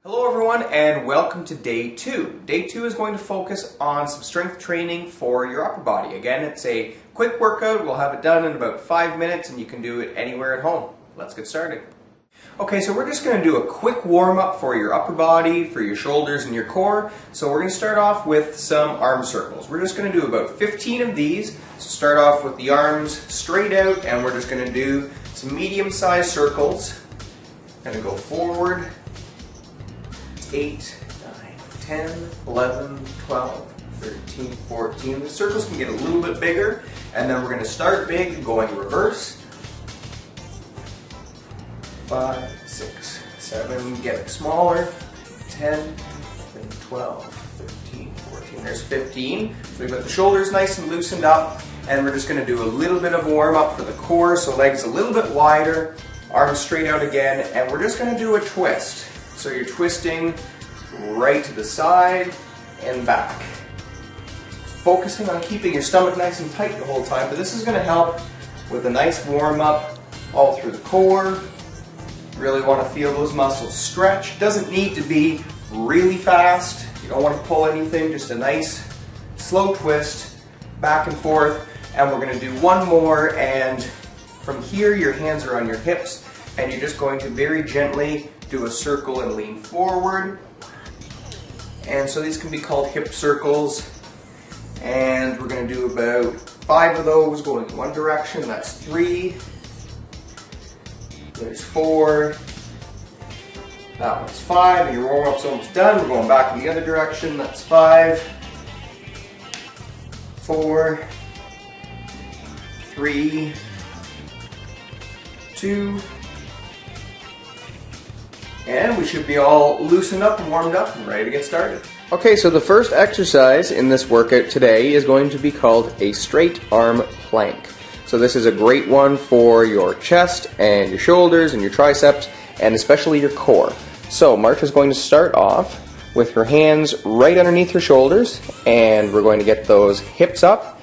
Hello everyone and welcome to day 2. Day 2 is going to focus on some strength training for your upper body. Again, it's a quick workout. We'll have it done in about 5 minutes and you can do it anywhere at home. Let's get started. Okay, so we're just going to do a quick warm-up for your upper body, for your shoulders and your core. So we're going to start off with some arm circles. We're just going to do about 15 of these. So start off with the arms straight out and we're just going to do some medium-sized circles. Going to go forward. 8, 9, 10, 11, 12, 13, 14. The circles can get a little bit bigger, and then we're going to start big, going reverse. 5, 6, 7, getting smaller. 10, 11, 12, 13, 14. There's 15. So we've got the shoulders nice and loosened up, and we're just going to do a little bit of warm up for the core, so legs a little bit wider, arms straight out again, and we're just going to do a twist. So you're twisting right to the side and back. Focusing on keeping your stomach nice and tight the whole time, but this is going to help with a nice warm up all through the core. Really want to feel those muscles stretch. Doesn't need to be really fast. You don't want to pull anything, just a nice slow twist back and forth. And we're going to do one more, and from here your hands are on your hips and you're just going to very gently do a circle and lean forward. And so these can be called hip circles. And we're going to do about 5 of those going in one direction. That's 3. There's 4. That one's 5. And your warm-up's almost done. We're going back in the other direction. That's 5. 4. 3. 2. And we should be all loosened up and warmed up and ready to get started. Okay, so the first exercise in this workout today is going to be called a straight arm plank. So this is a great one for your chest and your shoulders and your triceps and especially your core. So Marcia's going to start off with her hands right underneath her shoulders, and we're going to get those hips up,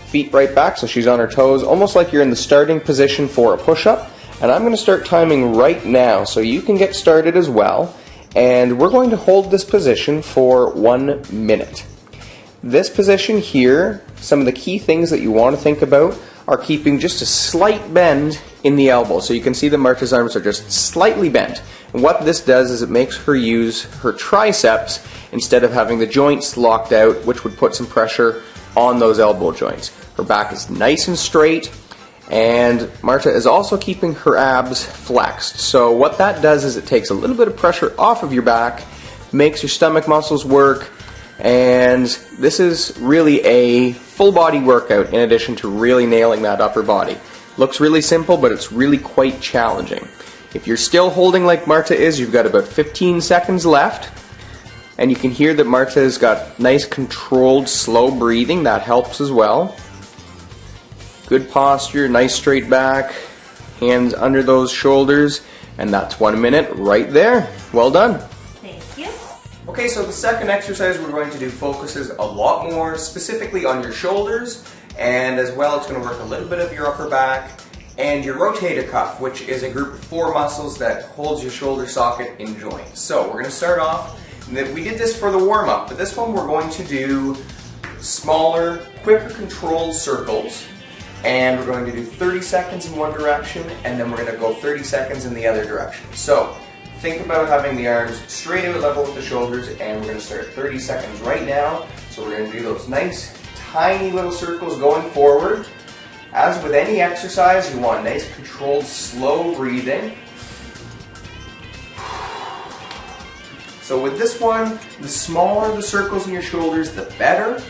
feet right back so she's on her toes, almost like you're in the starting position for a push-up. And I'm going to start timing right now so you can get started as well. And we're going to hold this position for 1 minute. This position here, some of the key things that you want to think about are keeping just a slight bend in the elbow. So you can see that Marcia's arms are just slightly bent. And what this does is it makes her use her triceps instead of having the joints locked out, which would put some pressure on those elbow joints. Her back is nice and straight. And Marcia is also keeping her abs flexed. So what that does is it takes a little bit of pressure off of your back, makes your stomach muscles work, and this is really a full body workout in addition to really nailing that upper body. Looks really simple, but it's really quite challenging. If you're still holding like Marcia is, you've got about 15 seconds left. And you can hear that Marcia's got nice controlled slow breathing. That helps as well. Good posture, nice straight back, hands under those shoulders, and that's 1 minute right there. Well done. Thank you. Okay, so the second exercise we're going to do focuses a lot more specifically on your shoulders, and as well it's going to work a little bit of your upper back and your rotator cuff, which is a group of 4 muscles that holds your shoulder socket in joint. So we're going to start off, we did this for the warm-up, but this one we're going to do smaller, quicker controlled circles. And we're going to do 30 seconds in one direction, and then we're going to go 30 seconds in the other direction. So think about having the arms straight out level with the shoulders, and we're going to start 30 seconds right now. So we're going to do those nice, tiny little circles going forward. As with any exercise, you want nice, controlled, slow breathing. So with this one, the smaller the circles in your shoulders, the better,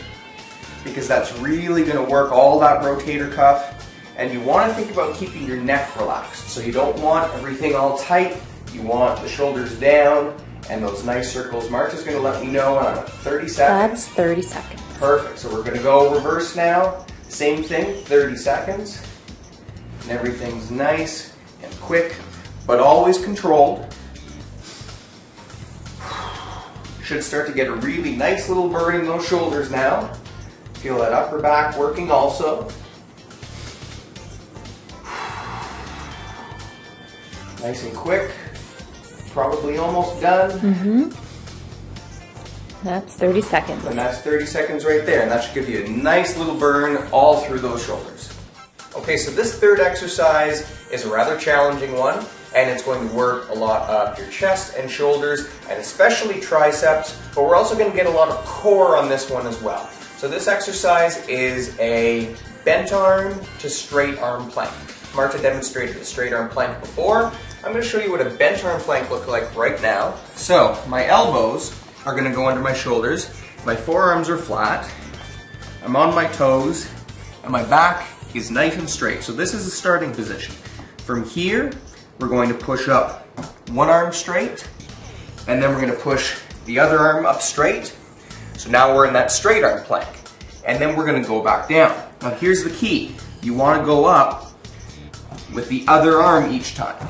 because that's really going to work all that rotator cuff. And you want to think about keeping your neck relaxed. So you don't want everything all tight. You want the shoulders down and those nice circles. Marcia's going to let me know on 30 seconds. That's 30 seconds. Perfect. So we're going to go reverse now. Same thing, 30 seconds. And everything's nice and quick, but always controlled. Should start to get a really nice little burn in those shoulders now. Feel that upper back working also. Nice and quick. probably almost done. That's 30 seconds. And that's 30 seconds right there, and that should give you a nice little burn all through those shoulders. Okay, so this third exercise is a rather challenging one, and it's going to work a lot of your chest and shoulders, and especially triceps, but we're also going to get a lot of core on this one as well. So this exercise is a bent arm to straight arm plank. Marta demonstrated a straight arm plank before. I'm going to show you what a bent arm plank looks like right now. So my elbows are going to go under my shoulders, my forearms are flat, I'm on my toes, and my back is nice and straight. So this is the starting position. From here, we're going to push up one arm straight, and then we're going to push the other arm up straight. So now we're in that straight arm plank. And then we're going to go back down. Now here's the key. You want to go up with the other arm each time.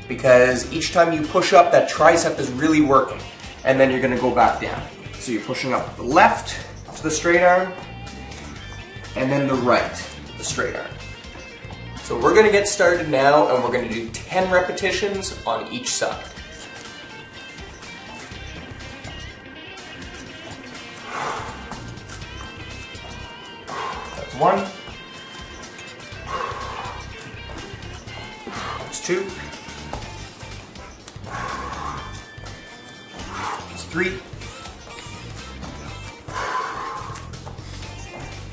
Because each time you push up, that tricep is really working. And then you're going to go back down. So you're pushing up the left to the straight arm, and then the right to the straight arm. So we're going to get started now, and we're going to do 10 repetitions on each side. That's one. That's two. That's three.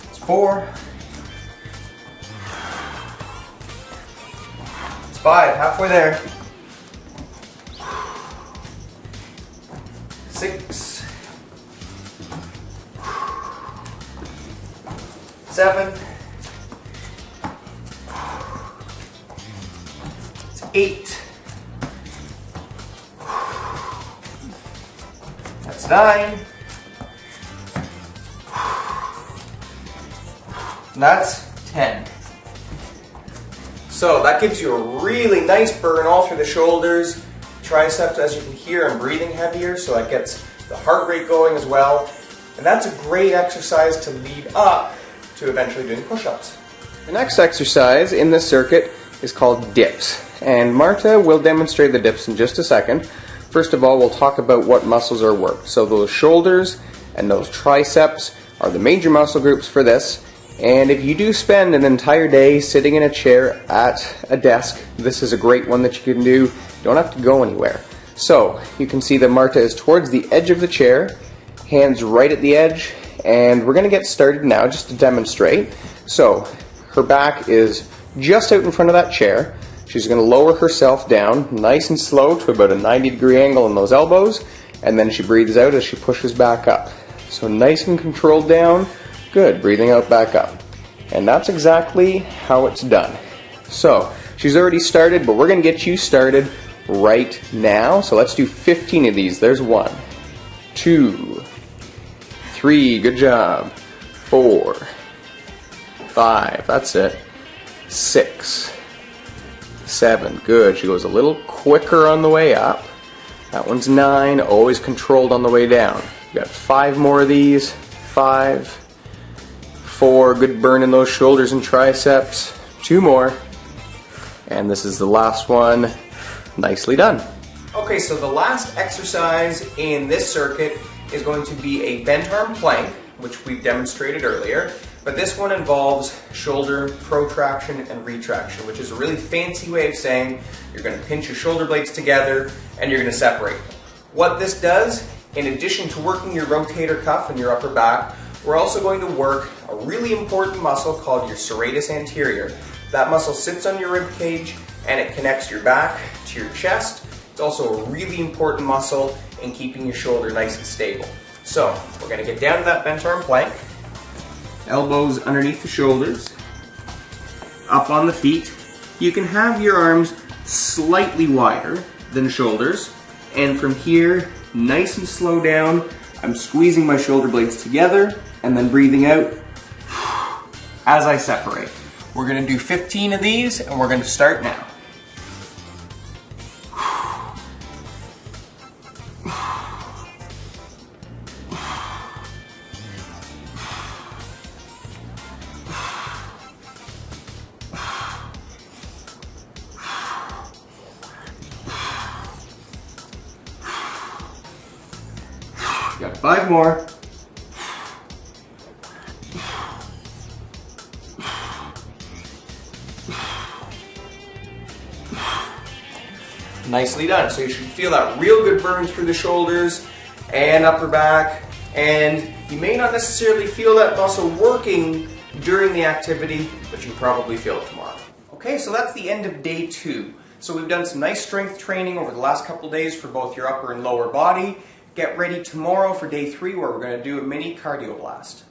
That's four. It's five, halfway there. 6, 7, it's 8, that's 9, and that's 10. So that gives you a really nice burn all through the shoulders, triceps. As you can hear, I'm breathing heavier, so that gets the heart rate going as well. And that's a great exercise to lead up to eventually doing push-ups. The next exercise in this circuit is called dips, and Marta will demonstrate the dips in just a second. First of all, we'll talk about what muscles are worked. So those shoulders and those triceps are the major muscle groups for this. And if you do spend an entire day sitting in a chair at a desk, this is a great one that you can do. You don't have to go anywhere. So you can see that Marta is towards the edge of the chair, hands right at the edge, and we're going to get started now just to demonstrate. So her back is just out in front of that chair. She's going to lower herself down nice and slow to about a 90-degree angle in those elbows, and then she breathes out as she pushes back up. So nice and controlled down. Good, breathing out back up. And that's exactly how it's done. So, she's already started, but we're going to get you started right now. So let's do 15 of these. There's 1, 2, 3, good job. 4, 5, that's it. 6, 7, good. She goes a little quicker on the way up. That one's 9, always controlled on the way down. You got 5 more of these. 5, 4, good burn in those shoulders and triceps. 2 more. And this is the last one. Nicely done. Okay, so the last exercise in this circuit is going to be a bent arm plank, which we've demonstrated earlier. But this one involves shoulder protraction and retraction, which is a really fancy way of saying you're going to pinch your shoulder blades together and you're going to separate them. What this does, in addition to working your rotator cuff and your upper back, we're also going to work a really important muscle called your serratus anterior. That muscle sits on your rib cage and it connects your back to your chest. It's also a really important muscle in keeping your shoulder nice and stable. So we're going to get down to that bent arm plank. Elbows underneath the shoulders, up on the feet. You can have your arms slightly wider than shoulders, and from here, nice and slow down, I'm squeezing my shoulder blades together and then breathing out as I separate. We're going to do 15 of these and we're going to start now. Got 5 more. Nicely done. So you should feel that real good burn through the shoulders and upper back. And you may not necessarily feel that muscle working during the activity, but you probably feel it tomorrow. Okay, so that's the end of day 2. So we've done some nice strength training over the last couple days for both your upper and lower body. Get ready tomorrow for day 3 where we're going to do a mini cardio blast.